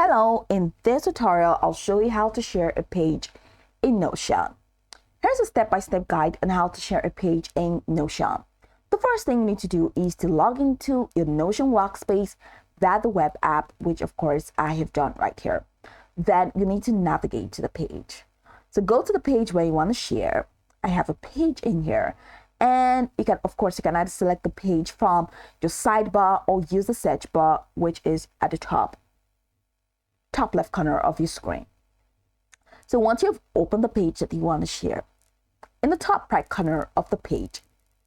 Hello, in this tutorial, I'll show you how to share a page in Notion. Here's a step-by-step guide on how to share a page in Notion. The first thing you need to do is to log into your Notion workspace via the web app, which of course I have done right here. Then you need to navigate to the page. So go to the page where you want to share. I have a page in here. And you can either select the page from your sidebar or use the search bar, which is at the top left corner of your screen. So once you've opened the page that you want to share, in the top right corner of the page,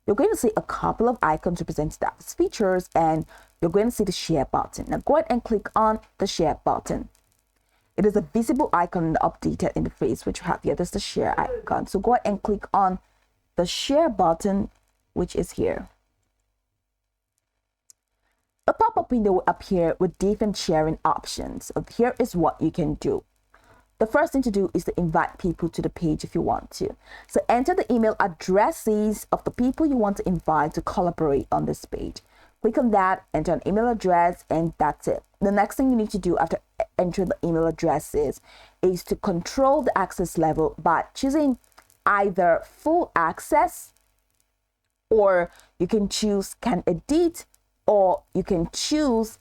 you're going to see a couple of icons representing those features, and you're going to see the share button. Now go ahead and click on the share button. It is a visible icon in the updated interface, which you have here. There's the share icon. So go ahead and click on the share button, which is here. A pop-up window will appear with different sharing options. So here is what you can do. The first thing to do is to invite people to the page if you want to. So enter the email addresses of the people you want to invite to collaborate on this page. Click on that, enter an email address, and that's it. The next thing you need to do after entering the email addresses is to control the access level by choosing either full access, or you can choose can edit, or you can choose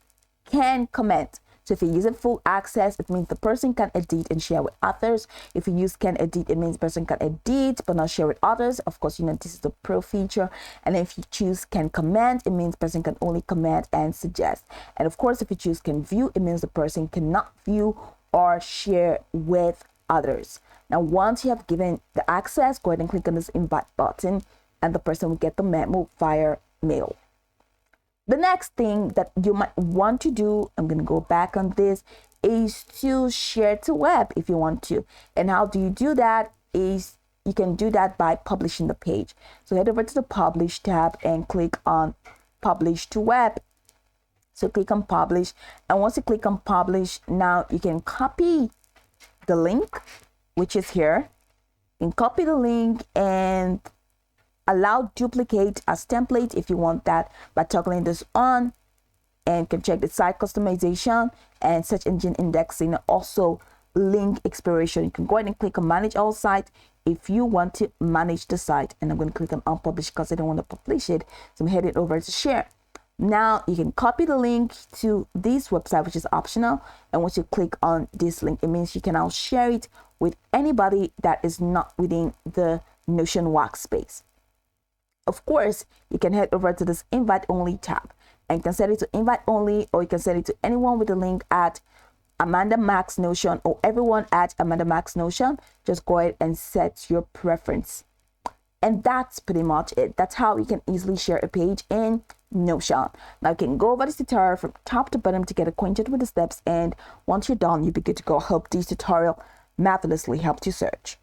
can comment. So if you're using full access, it means the person can edit and share with others. If you use can edit, it means the person can edit but not share with others. Of course, this is the pro feature. And if you choose can comment, it means the person can only comment and suggest. And of course, if you choose can view, it means the person cannot view or share with others. Now, once you have given the access, go ahead and click on this invite button, and the person will get the memo via mail. The next thing that you might want to do, I'm going to go back on this, is to share to web if you want to. And how do you do that? Is you can do that by publishing the page. So head over to the publish tab and click on publish to web. So click on publish, and once you click on publish, now you can copy the link, which is here. You can copy the link and allow duplicate as template if you want that by toggling this on, and can check the site customization and search engine indexing, also link expiration. You can go ahead and click on manage all site if you want to manage the site, and I'm going to click on unpublish because I don't want to publish it, so I'm heading over to share. Now you can copy the link to this website, which is optional, and once you click on this link, it means you can now share it with anybody that is not within the Notion workspace. Of course, you can head over to this invite only tab, and you can set it to invite only, or you can set it to anyone with a link at Amanda Max Notion or everyone at Amanda Max Notion. Just go ahead and set your preference. And that's pretty much it. That's how you can easily share a page in Notion. Now you can go over this tutorial from top to bottom to get acquainted with the steps, and once you're done, you'll be good to go. I hope this tutorial marvelously helped you search.